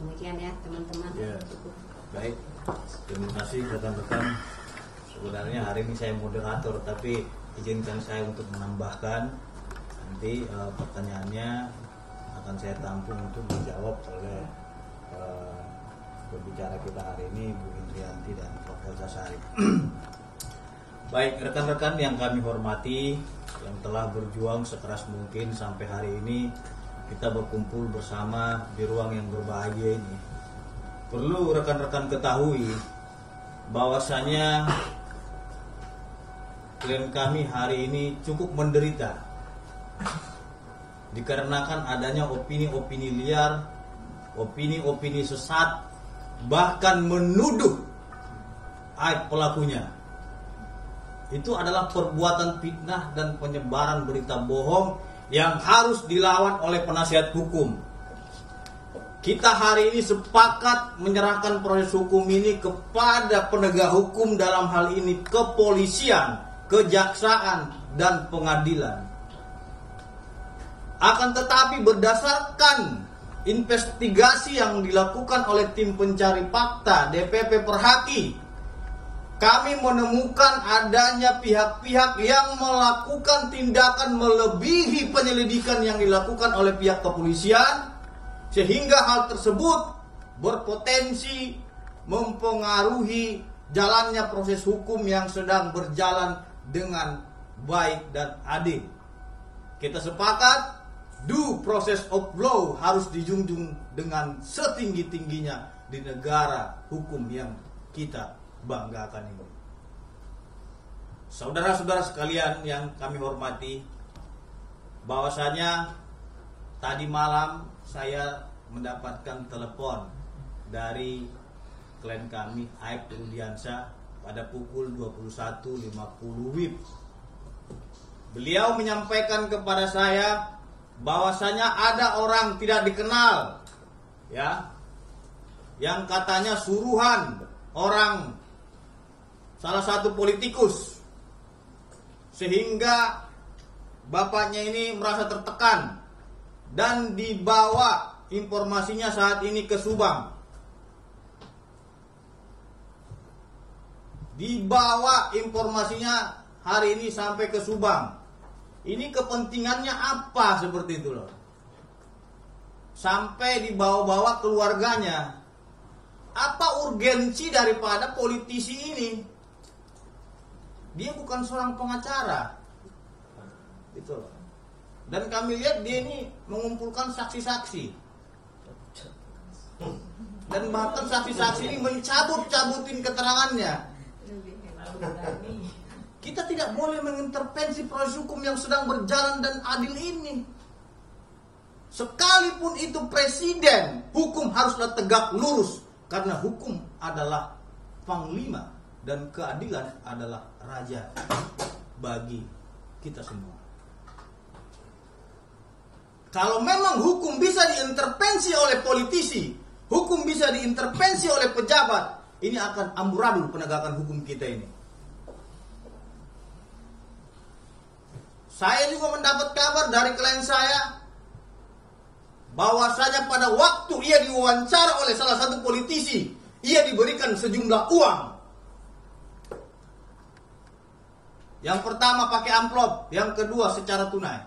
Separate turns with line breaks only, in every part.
Demikian ya teman-teman.
Ya, baik. Terima kasih rekan-rekan. Sebenarnya hari ini saya moderator, tapi izinkan saya untuk menambahkan. Nanti pertanyaannya akan saya tampung untuk dijawab oleh pembicara kita hari ini, Bu Indrianti dan Prof. Elsa Sharif. Baik, rekan-rekan yang kami hormati, yang telah berjuang sekeras mungkin sampai hari ini kita berkumpul bersama di ruang yang berbahagia ini. Perlu rekan-rekan ketahui bahwasanya klien kami hari ini cukup menderita dikarenakan adanya opini-opini liar, opini-opini sesat, bahkan menuduh aib pelakunya. Itu adalah perbuatan fitnah dan penyebaran berita bohong yang harus dilawan oleh penasihat hukum. Kita hari ini sepakat menyerahkan proses hukum ini kepada penegak hukum, dalam hal ini kepolisian, kejaksaan, dan pengadilan. Akan tetapi berdasarkan investigasi yang dilakukan oleh tim pencari fakta DPP Perhaki, kami menemukan adanya pihak-pihak yang melakukan tindakan melebihi penyelidikan yang dilakukan oleh pihak kepolisian, sehingga hal tersebut berpotensi mempengaruhi jalannya proses hukum yang sedang berjalan dengan baik dan adil. Kita sepakat due process of law harus dijunjung dengan setinggi-tingginya di negara hukum yang kita banggakan ini. Saudara-saudara sekalian yang kami hormati, bahwasanya tadi malam saya mendapatkan telepon dari klien kami Aib Rudiansyah pada pukul 21.50 WIB. Beliau menyampaikan kepada saya bahwasanya ada orang tidak dikenal, ya, yang katanya suruhan orang salah satu politikus, sehingga bapaknya ini merasa tertekan dan dibawa informasinya saat ini ke Subang. Dibawa informasinya hari ini sampai ke Subang. Ini kepentingannya apa seperti itu loh? Sampai dibawa-bawa keluarganya. Apa urgensi daripada politisi ini? Dia bukan seorang pengacara, gitu loh. Dan kami lihat dia ini mengumpulkan saksi-saksi, dan bahkan saksi-saksi ini mencabut-cabutin keterangannya. Kita tidak boleh mengintervensi proses hukum yang sedang berjalan dan adil ini. Sekalipun itu presiden, hukum haruslah tegak lurus, karena hukum adalah panglima dan keadilan adalah raja bagi kita semua. Kalau memang hukum bisa diintervensi oleh politisi, hukum bisa diintervensi oleh pejabat, ini akan amburadul penegakan hukum kita ini. Saya juga mendapat kabar dari klien saya bahwasanya pada waktu ia diwawancara oleh salah satu politisi, ia diberikan sejumlah uang. Yang pertama pakai amplop, yang kedua secara tunai.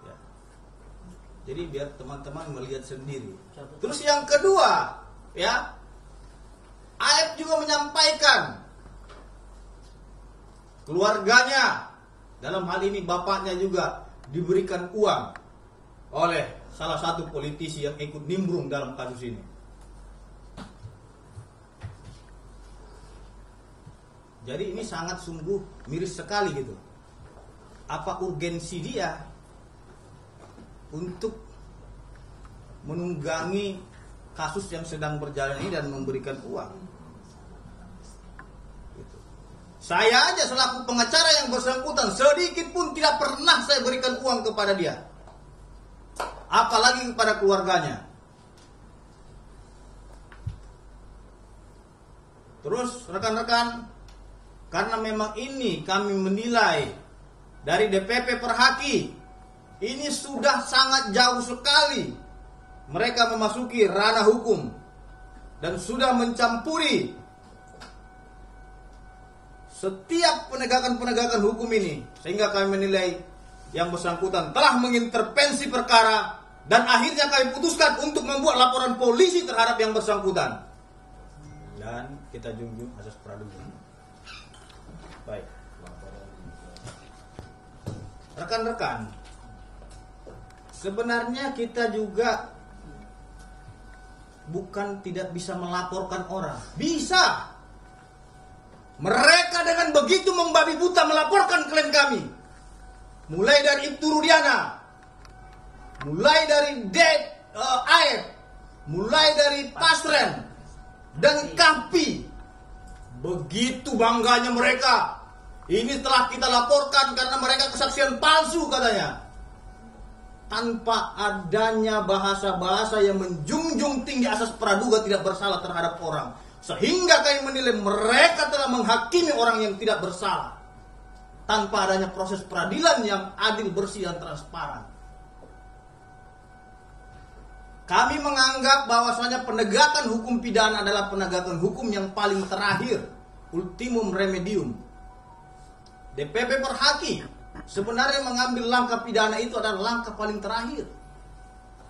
Ya. Jadi biar teman-teman melihat sendiri. Terus yang kedua, ya, Aib juga menyampaikan keluarganya, dalam hal ini bapaknya juga diberikan uang oleh salah satu politisi yang ikut nimbrung dalam kasus ini. Jadi ini sangat sungguh miris sekali gitu. Apa urgensi dia untuk menunggangi kasus yang sedang berjalan ini dan memberikan uang? Gitu. Saya aja selaku pengacara yang bersangkutan sedikit pun tidak pernah saya berikan uang kepada dia, apalagi kepada keluarganya. Terus rekan-rekan, karena memang ini kami menilai dari DPP Perhaki ini sudah sangat jauh sekali mereka memasuki ranah hukum dan sudah mencampuri setiap penegakan-penegakan hukum ini, sehingga kami menilai yang bersangkutan telah mengintervensi perkara dan akhirnya kami putuskan untuk membuat laporan polisi terhadap yang bersangkutan. Dan kita junjung asas praduga. Baik. Rekan-rekan, sebenarnya kita juga bukan tidak bisa melaporkan orang. Bisa. Mereka dengan begitu membabi buta melaporkan klien kami. Mulai dari Ibtu Rudiana, mulai dari Aep, mulai dari Pasren dan Kapi. Begitu bangganya mereka. Ini telah kita laporkan karena mereka kesaksian palsu katanya. Tanpa adanya bahasa-bahasa yang menjunjung tinggi asas praduga tidak bersalah terhadap orang. Sehingga kami menilai mereka telah menghakimi orang yang tidak bersalah. Tanpa adanya proses peradilan yang adil, bersih, dan transparan. Kami menganggap bahwasanya penegakan hukum pidana adalah penegakan hukum yang paling terakhir. Ultimum remedium. DPP Perhaki sebenarnya mengambil langkah pidana itu adalah langkah paling terakhir.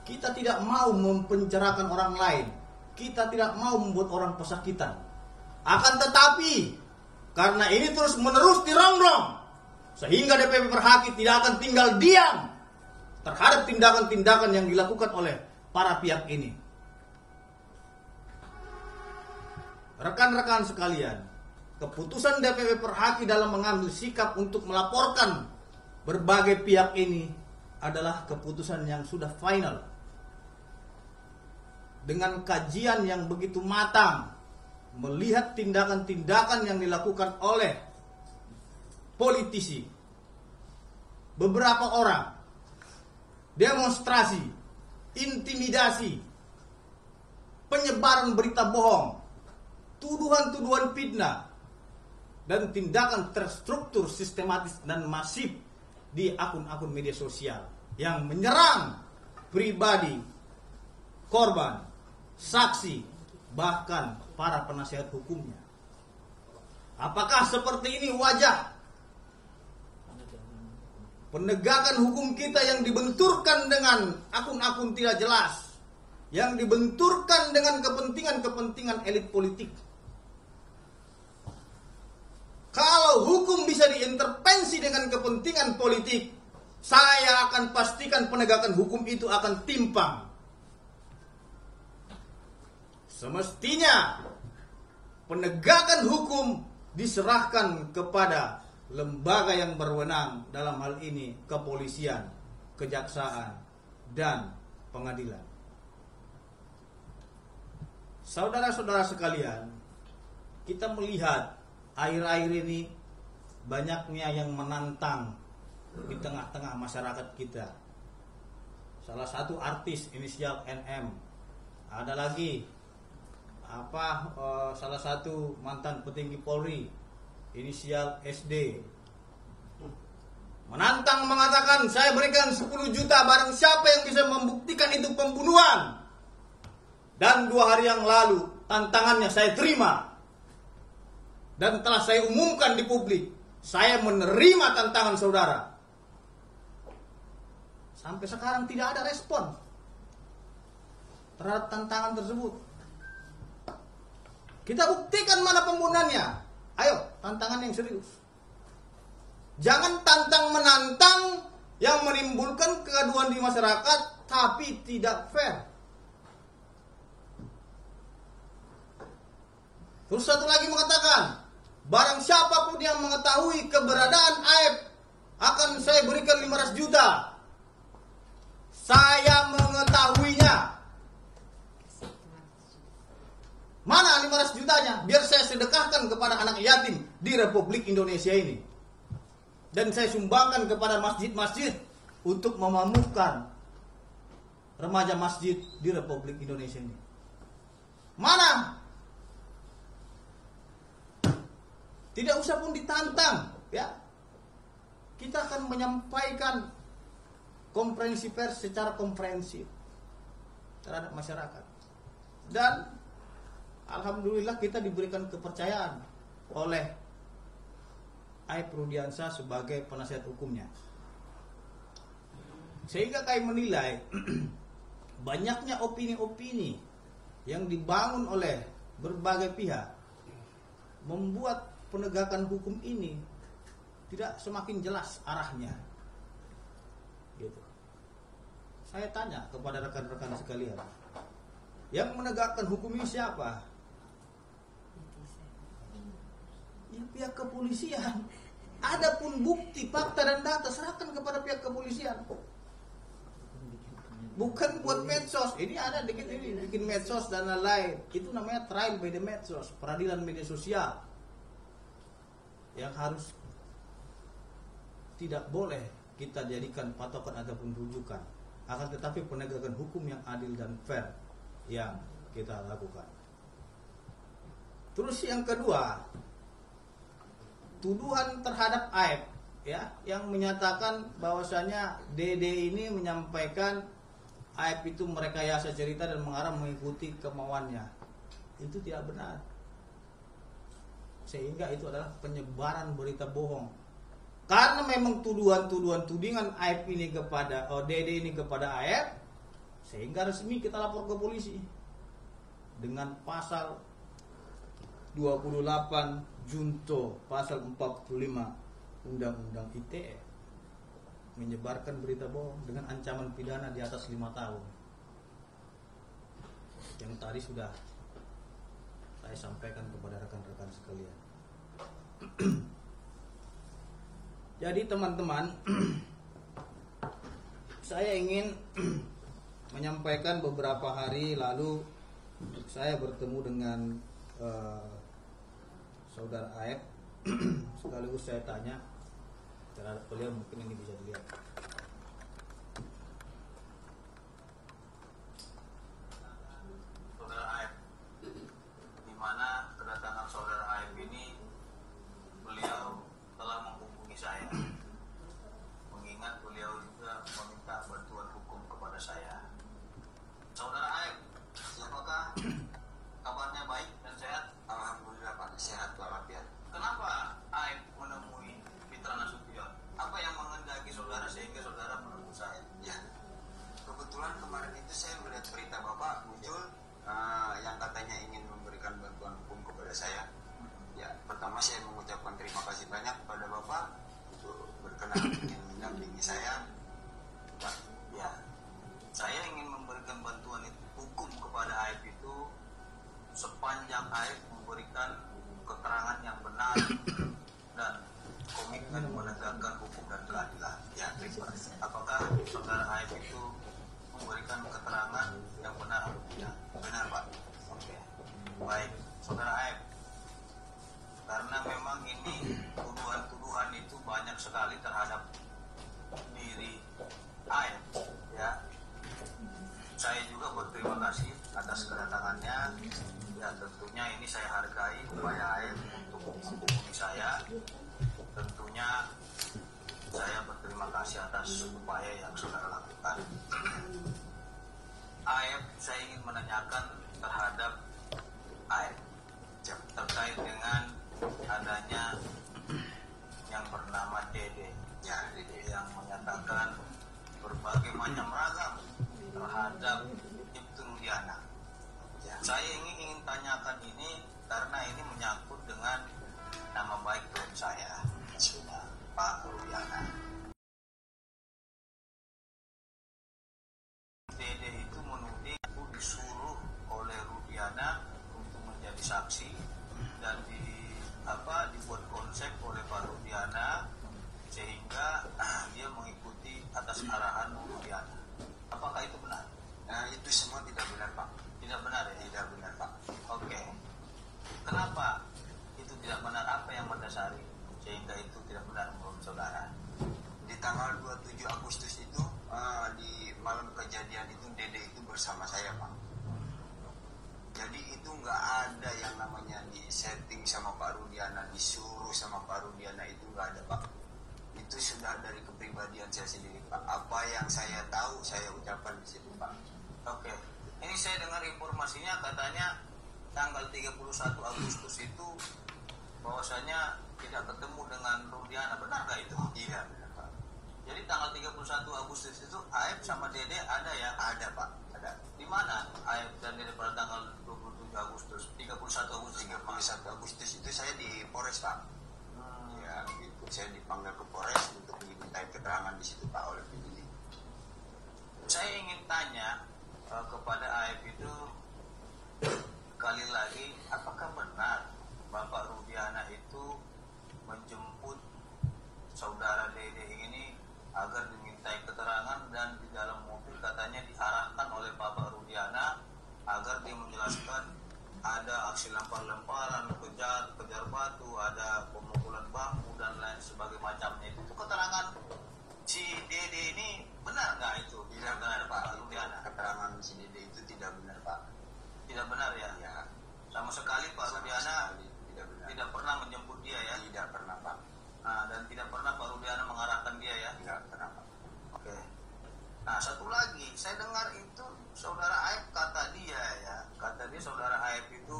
Kita tidak mau mempenjarakan orang lain. Kita tidak mau membuat orang pesakitan. Akan tetapi, karena ini terus menerus dirongrong, sehingga DPP Perhaki tidak akan tinggal diam terhadap tindakan-tindakan yang dilakukan oleh para pihak ini. Rekan-rekan sekalian, keputusan DPP Perhaki dalam mengambil sikap untuk melaporkan berbagai pihak ini adalah keputusan yang sudah final. Dengan kajian yang begitu matang, melihat tindakan-tindakan yang dilakukan oleh politisi, beberapa orang, demonstrasi, intimidasi, penyebaran berita bohong, tuduhan-tuduhan fitnah, dan tindakan terstruktur, sistematis, dan masif di akun-akun media sosial yang menyerang pribadi, korban, saksi, bahkan para penasihat hukumnya. Apakah seperti ini wajah penegakan hukum kita yang dibenturkan dengan akun-akun tidak jelas, yang dibenturkan dengan kepentingan-kepentingan elit politik? Kalau hukum bisa diintervensi dengan kepentingan politik, saya akan pastikan penegakan hukum itu akan timpang. Semestinya penegakan hukum diserahkan kepada lembaga yang berwenang, dalam hal ini kepolisian, kejaksaan, dan pengadilan. Saudara-saudara sekalian, kita melihat akhir-akhir ini banyaknya yang menantang di tengah-tengah masyarakat kita. Salah satu artis inisial NM, ada lagi salah satu mantan petinggi Polri inisial SD, menantang mengatakan, saya berikan 10 juta barang siapa yang bisa membuktikan itu pembunuhan. Dan 2 hari yang lalu tantangannya saya terima dan telah saya umumkan di publik, saya menerima tantangan saudara. Sampai sekarang tidak ada respon terhadap tantangan tersebut. Kita buktikan mana pembunuhannya. Ayo, tantangan yang serius. Jangan tantang menantang yang menimbulkan kegaduhan di masyarakat tapi tidak fair. Terus satu lagi mengatakan, barang siapapun yang mengetahui keberadaan Aep akan saya berikan 500 juta. Saya mengetahuinya. Mana 500 jutanya? Biar saya sedekahkan kepada anak yatim di Republik Indonesia ini. Dan saya sumbangkan kepada masjid-masjid untuk memamukkan remaja masjid di Republik Indonesia ini. Mana? Tidak usah pun ditantang, ya. Kita akan menyampaikan konferensi pers secara komprehensif terhadap masyarakat. Dan alhamdulillah kita diberikan kepercayaan oleh Aib Rudiansyah sebagai penasihat hukumnya. Sehingga kami menilai banyaknya opini-opini yang dibangun oleh berbagai pihak membuat penegakan hukum ini tidak semakin jelas arahnya. Gitu. Saya tanya kepada rekan-rekan sekalian, yang menegakkan hukum ini siapa? Ya pihak kepolisian. Adapun bukti, fakta dan data serahkan kepada pihak kepolisian. Bukan buat medsos. Ini ada dikit ini bikin medsos dan lain-lain. Itu namanya trial by the medsos, peradilan media sosial. Yang harus tidak boleh kita jadikan patokan ataupun rujukan. Akan tetapi penegakan hukum yang adil dan fair yang kita lakukan. Terus yang kedua, tuduhan terhadap Aib, ya, yang menyatakan bahwasanya Dede ini menyampaikan Aib itu merekayasa cerita dan mengarah mengikuti kemauannya. Itu tidak benar. Sehingga itu adalah penyebaran berita bohong. Karena memang tuduhan-tuduhan tudingan Aib ini kepada Dede ini kepada Aib, sehingga resmi kita lapor ke polisi dengan pasal 28 junto pasal 45 Undang-Undang ITE, menyebarkan berita bohong dengan ancaman pidana di atas 5 tahun. Yang tadi sudah saya sampaikan kepada rekan-rekan sekalian. Jadi teman-teman, saya ingin menyampaikan beberapa hari lalu saya bertemu dengan Saudara Aib. Sekaligus saya tanya terhadap beliau, mungkin ini bisa dilihat. Saudara Aib, di mana kedatangan Saudara Aib ini, beliau telah menghubungi saya, mengingat beliau juga meminta bantuan hukum kepada saya. Saudara Aib, siapakah? Kabarnya baik dan sehat? Alhamdulillah Pak, sehat walafiat. Kenapa Aib menemui Fitra Nasution? Apa yang menghendaki saudara sehingga saudara menemui saya?
Ya, kebetulan kemarin itu saya melihat berita Bapak muncul yang katanya ingin memberikan bantuan hukum kepada saya. Ya, pertama saya mengucapkan terima kasih banyak kepada Bapak untuk berkenan ingin mendampingi saya.
Pak, ya, saya ingin memberikan bantuan hukum kepada Aib itu sepanjang Aib memberikan keterangan yang benar dan komitmen menegakkan hukum dan keadilan. Ya, apakah saudara Aib itu memberikan keterangan yang benar atau tidak?
Benar Pak.
Oke, baik, saudara Aib. Karena memang ini tuduhan-tuduhan itu banyak sekali terhadap diri Aib, ya. Saya juga berterima kasih atas kedatangannya. Ya, tentunya ini saya hargai upaya Aib untuk menghubungi saya. Tentunya saya berterima kasih atas upaya yang saudara lakukan. Aib, saya ingin menanyakan terhadap Aib terkait dengan adanya yang bernama Dede, ya, Dede yang menyatakan berbagai macam ragam terhadap Ibtu Rudiana. Ya, saya ingin tanyakan ini karena ini menyangkut dengan nama baik klien saya, sudah Pak Rudiana. Dede itu menuding aku disuruh oleh Rudiana untuk menjadi saksi dan dibuat konsep oleh Pak Rudiana sehingga dia mengikuti atas arahan Rudiana. Apakah itu benar?
Itu semua tidak benar Pak.
Tidak benar ya?
Tidak benar Pak.
Oke. Kenapa itu tidak benar? Apa yang mendasari sehingga itu tidak benar menurut saudara?
Di tanggal 27 Agustus itu di malam kejadian itu Dede itu bersama saya Pak. Jadi itu nggak ada yang namanya di setting sama Pak Rudiana, disuruh sama Pak Rudiana, itu nggak ada Pak. itu sudah dari kepribadian saya sendiri Pak. Apa yang saya tahu saya ucapkan di situ Pak.
Oke. Ini saya dengar informasinya katanya tanggal 31 Agustus itu bahwasanya tidak ketemu dengan Rudiana. Benarkah itu?
Tidak benar Pak.
Jadi tanggal 31 Agustus itu Aib sama Dede ada ya?
Ada Pak. Ada.
Di mana Aib dan Dede pada tanggal 27 Agustus, 31 Agustus?
31 Agustus itu saya di Polres Pak. Ya, gitu. Saya dipanggil ke Polres untuk dimintai keterangan di situ Pak oleh penyidik.
Saya ingin tanya kepada Aib itu kali lagi, apakah benar Bapak Rudiana itu menjemput saudara Dede ini agar dimintai keterangan, dan di dalam mobil katanya diarahkan oleh Bapak Rudiana agar dia menjelaskan ada aksi lempar-lemparan, kejar batu, ada pemukulan bambu dan lain sebagainya macamnya. Itu keterangan si Dede ini benar nggak itu?
Tidak benar Pak.
Rudiana.
Keterangan si Dede itu tidak benar Pak.
Tidak benar ya?
Ya.
Sama sekali Pak
Sama
Rudiana
sekali tidak benar.
tidak pernah menjemput dia ya?
Tidak pernah Pak.
Nah, dan tidak pernah Pak Rudiana mengarahkan dia ya?
Tidak pernah Pak.
Oke. Nah, satu lagi, saya dengar itu saudara Aib kata dia ya, kata dia saudara Aib itu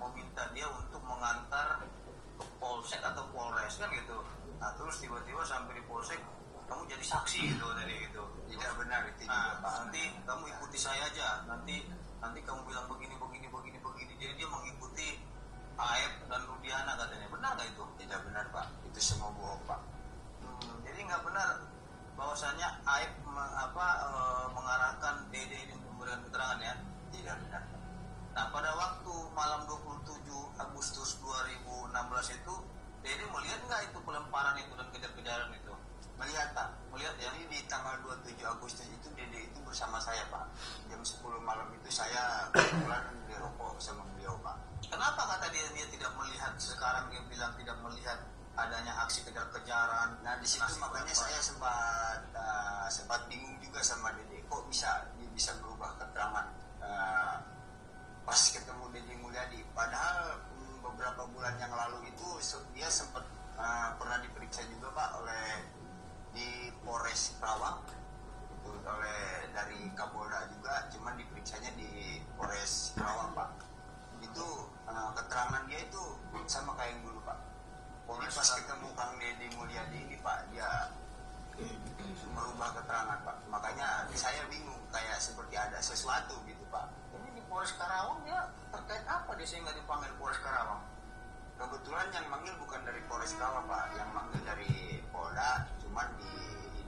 meminta dia untuk mengantar ke Polsek atau Polres kan gitu. Nah, terus tiba-tiba sampai di Polsek kamu jadi saksi gitu tadi gitu.
Tidak benar itu
Nah,
juga Pak.
nanti kamu ikuti saya aja. Nanti kamu bilang begini. Jadi dia mengikuti Aib dan Rudiana katanya. Benar nggak itu?
Tidak benar Pak. Itu semua bohong Pak.
Jadi nggak benar bahwasanya Aib mengarahkan Dede ini untuk memberikan keterangan ya?
Tidak benar Pak.
Nah, pada waktu malam 27 Agustus 2016 itu Dede melihat nggak itu pelemparan itu dan kejar-kejaran itu?
Melihat Pak.
Melihat ya?
Jadi di tanggal 27 Agustus itu Dede itu bersama saya Pak. Jam 10 malam itu saya kebetulan di rokok sama beliau Pak.
Kenapa kata dia tidak melihat? Sekarang dia bilang tidak melihat adanya aksi kejar-kejaran.
Nah di situ
Nasi
makanya
goreng.
saya sempat bingung juga sama Dede. Kok dia bisa berubah keterangan pas ketemu Dede Mulyadi. Padahal beberapa bulan yang lalu itu dia sempat pernah diperiksa juga Pak oleh di Polres Kerawang, itu oleh dari Kapolda juga, cuman diperiksanya di Polres Kerawang Pak. Itu keterangan dia itu sama kayak yang dulu Pak. Jadi pas ketemu Kang Deddy Mulyadi ini Pak, dia merubah keterangan Pak. Makanya saya bingung, kayak seperti ada sesuatu gitu Pak.
Ini di Polres Karawang dia terkait apa dia sehingga dipanggil Polres Karawang?
Kebetulan yang manggil bukan dari Polres Kerawang Pak, yang manggil dari Polda, cuman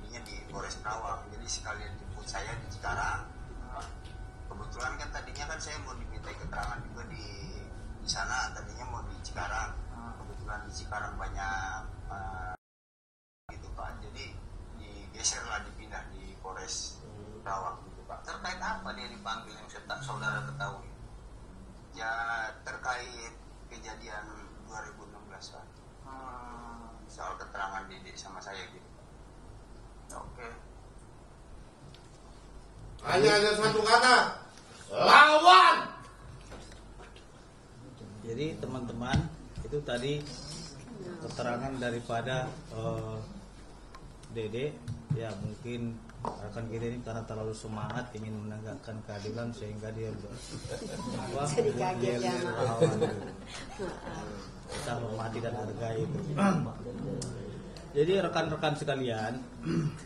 ininya di Polres Kerawang. Jadi sekalian jemput saya di Cikarang. Kebetulan kan tadinya kan saya mau dimintai keterangan juga di sana, tadinya mau di Cikarang. Kebetulan di Cikarang banyak gitu Pak. Jadi digeser lah, dipindah di Polres Kerawang gitu Pak.
Terkait apa dia dipanggil yang saudara ketahui?
Ya terkait kejadian 2016 Pak. Soal keterangan Dede sama saya gitu.
Oke.
Hanya ada satu kata, lawan.
Jadi teman-teman, itu tadi keterangan daripada Dede. Ya mungkin rekan kita ini karena terlalu semangat ingin menegakkan keadilan sehingga dia
Jadi kaget ya, Mak.
lawan gitu. Kita hormati dan hargai itu. Jadi rekan-rekan sekalian,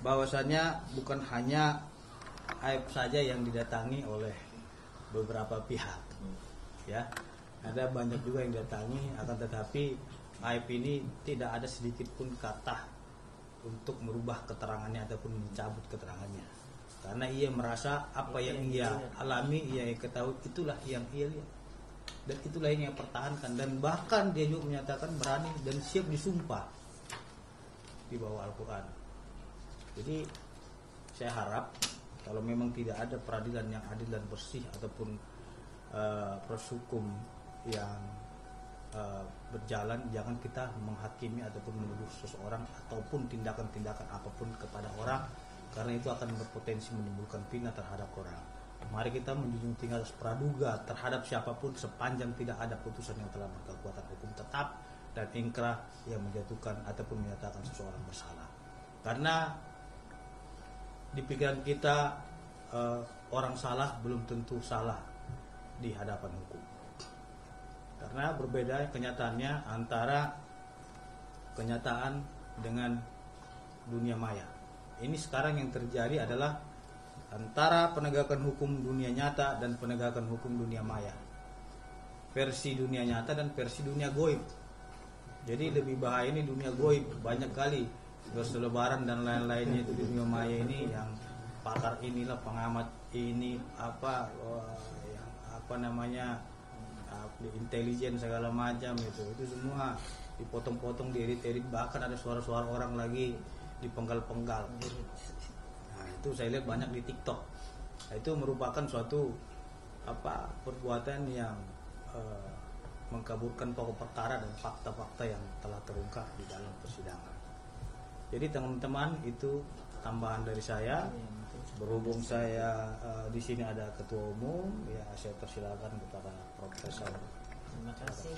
bahwasannya bukan hanya Aib saja yang didatangi oleh beberapa pihak, ya, ada banyak juga yang didatangi. Akan tetapi Aib ini tidak ada sedikit pun kata untuk merubah keterangannya ataupun mencabut keterangannya, karena ia merasa apa yang ia alami, ia ketahui, itulah yang ia lihat dan itulah yang ia pertahankan, dan bahkan dia juga menyatakan berani dan siap disumpah di bawah Al-Quran. Jadi saya harap kalau memang tidak ada peradilan yang adil dan bersih ataupun proses hukum yang berjalan, jangan kita menghakimi ataupun menuduh seseorang ataupun tindakan-tindakan apapun kepada orang, karena itu akan berpotensi menimbulkan fitnah terhadap orang. Mari kita menjunjung tinggi atas praduga terhadap siapapun sepanjang tidak ada putusan yang telah berkekuatan hukum tetap, dan ingkrah yang menjatuhkan ataupun menyatakan seseorang bersalah. Karena di pikiran kita orang salah belum tentu salah di hadapan hukum. Karena berbeda kenyataannya antara kenyataan dengan dunia maya. Ini sekarang yang terjadi adalah antara penegakan hukum dunia nyata dan penegakan hukum dunia maya. Versi dunia nyata dan versi dunia goib. Jadi lebih bahaya ini dunia goib. Banyak kali berselebaran dan lain-lainnya itu di dunia maya ini, yang pakar inilah, pengamat ini, intelijen segala macam itu semua dipotong-potong, diedit-edit, bahkan ada suara-suara orang lagi dipenggal-penggal. Nah, itu saya lihat banyak di TikTok. Nah, itu merupakan suatu perbuatan yang mengkaburkan pokok perkara dan fakta-fakta yang telah terungkap di dalam persidangan. Jadi teman-teman, itu tambahan dari saya. Berhubung saya di sini ada ketua umum, ya saya persilakan kepada Profesor.
Terima kasih.